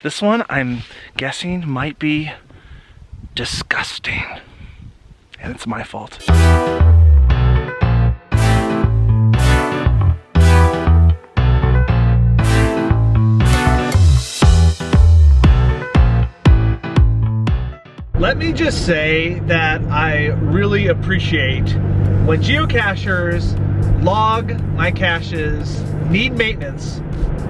This one, I'm guessing, might be disgusting. And it's my fault. Let me just say that I really appreciate when geocachers log my caches need maintenance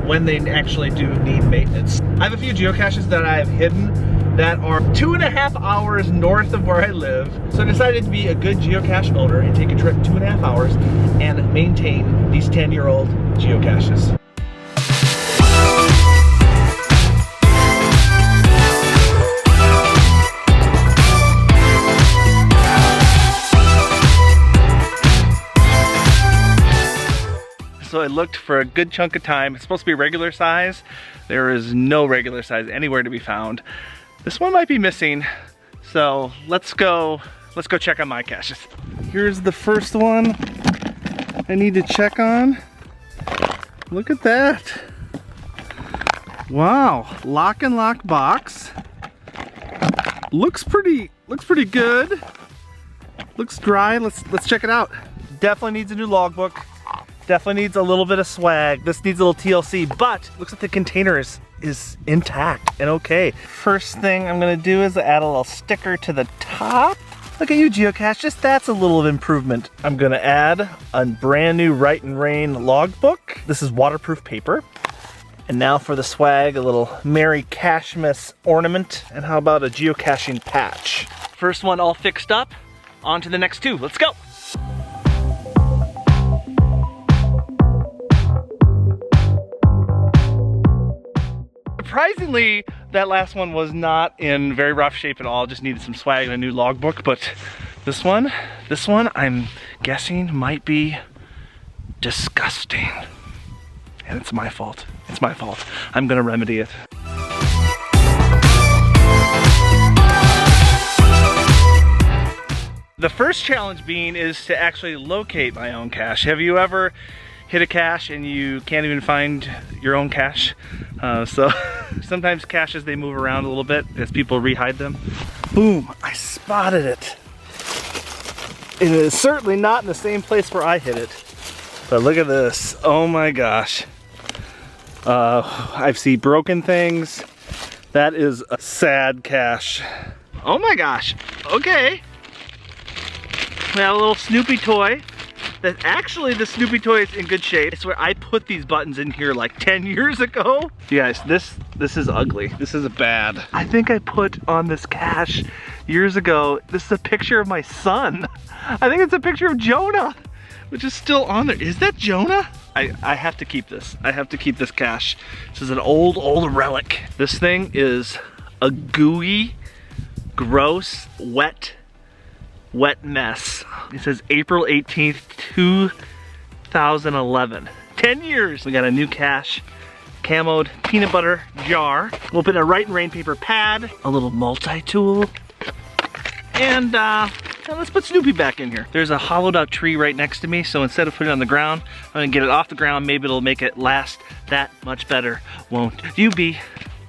when they actually do need maintenance. I have a few geocaches that I have hidden that are 2.5 hours north of where I live. So I decided to be a good geocache owner and take a trip 2.5 hours and maintain these 10-year-old geocaches. So I looked for a good chunk of time. It's supposed to be regular size. There is no regular size anywhere to be found. This one might be missing. So let's go check on my caches. Here's the first one I need to check on. Look at that. Wow, lock and lock box. Looks pretty good. Looks dry. Let's check it out. Definitely needs a new logbook. Definitely needs a little bit of swag. This needs a little TLC, but looks like the container is intact and okay. First thing I'm gonna do is add a little sticker to the top. Look at you, Geocaches, that's a little improvement. I'm gonna add a brand new Right and Rain logbook. This is waterproof paper. And now for the swag, a little Merry Cashmas ornament. And how about a geocaching patch? First one all fixed up, on to the next two, let's go. Surprisingly, that last one was not in very rough shape at all, just needed some swag and a new logbook, but this one, I'm guessing might be disgusting. And it's my fault. It's my fault. I'm gonna remedy it. The first challenge being is to actually locate my own cache. Have you ever hit a cache and you can't even find your own cache? So sometimes caches, they move around a little bit as people rehide them. Boom, I spotted it. It is certainly not in the same place where I hit it. But look at this, oh my gosh. I've seen broken things. That is a sad cache. Oh my gosh, okay. We have a little Snoopy toy. That actually, the Snoopy toy is in good shape. It's where I put these buttons in here like 10 years ago. You guys, this is ugly. This is bad. I think I put on this cache years ago. This is a picture of my son. I think it's a picture of Jonah, which is still on there. Is that Jonah? I have to keep this. I have to keep this cache. This is an old relic. This thing is a gooey, gross, wet mess. It says April 18th, 2011. 10 years. We got a new cache, camoed peanut butter jar. We'll put a Right and Rain paper pad, a little multi-tool, and let's put Snoopy back in here. There's a hollowed out tree right next to me, so instead of putting it on the ground, I'm gonna get it off the ground. Maybe it'll make it last that much better. Won't you be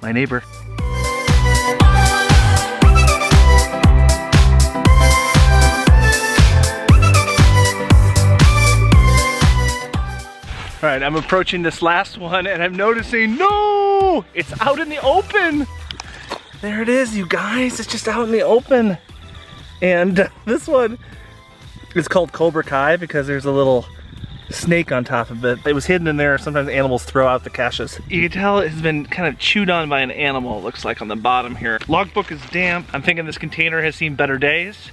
my neighbor? All right, I'm approaching this last one and I'm noticing, no, it's out in the open. There it is, you guys, it's just out in the open. And this one is called Cobra Kai because there's a little snake on top of it. It was hidden in there. Sometimes animals throw out the caches. You can tell it has been kind of chewed on by an animal, it looks like on the bottom here. Logbook is damp. I'm thinking this container has seen better days.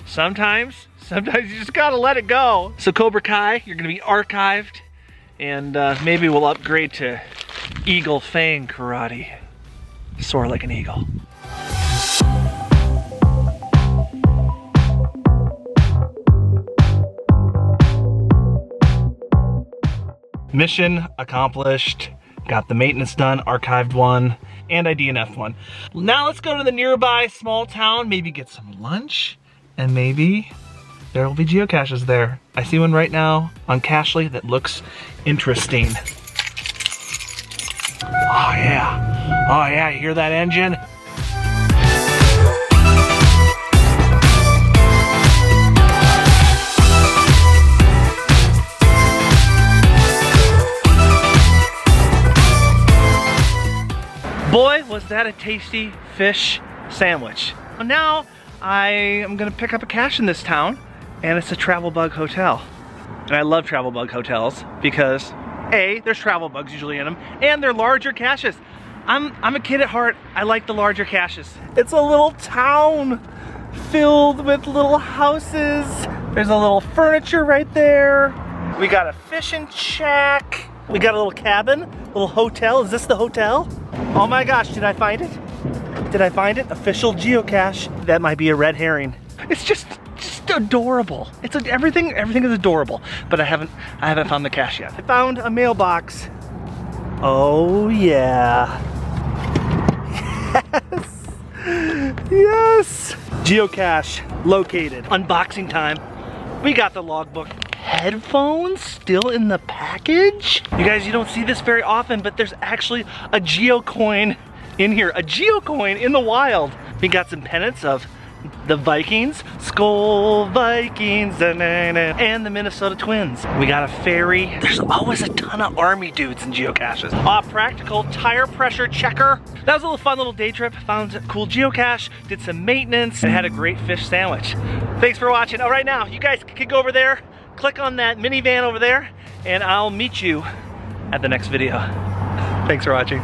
Sometimes you just gotta let it go. So Cobra Kai, you're gonna be archived. And maybe we'll upgrade to Eagle Fang Karate. Soar like an eagle. Mission accomplished. Got the maintenance done, archived one, and I DNF'd one. Now let's go to the nearby small town, maybe get some lunch, and maybe there will be geocaches there. I see one right now on Cachely that looks interesting. Oh yeah. Oh yeah, you hear that engine? Boy, was that a tasty fish sandwich. Now I am gonna pick up a cache in this town, and it's a travel bug hotel. And I love travel bug hotels because A, there's travel bugs usually in them, and they're larger caches. I'm a kid at heart. I like the larger caches. It's a little town filled with little houses. There's a little furniture right there. We got a fishing shack. We got a little cabin, a little hotel. Is this the hotel? Oh my gosh, did I find it? Did I find it? Official geocache. That might be a red herring. It's just adorable. Everything is adorable, but I haven't found the cache yet. I found a mailbox. Oh yeah. Yes. Yes. Geocache located. Unboxing time. We got the logbook. Headphones still in the package? You guys, you don't see this very often, but there's actually a geocoin in here. A geocoin in the wild. We got some pennants of the Vikings, Skull Vikings, and the Minnesota Twins. We got a ferry. There's always a ton of army dudes in geocaches. Practical tire pressure checker. That was a little fun little day trip. Found a cool geocache, did some maintenance, and had a great fish sandwich. Thanks for watching. All right, now you guys can go over there, click on that minivan over there, and I'll meet you at the next video. Thanks for watching.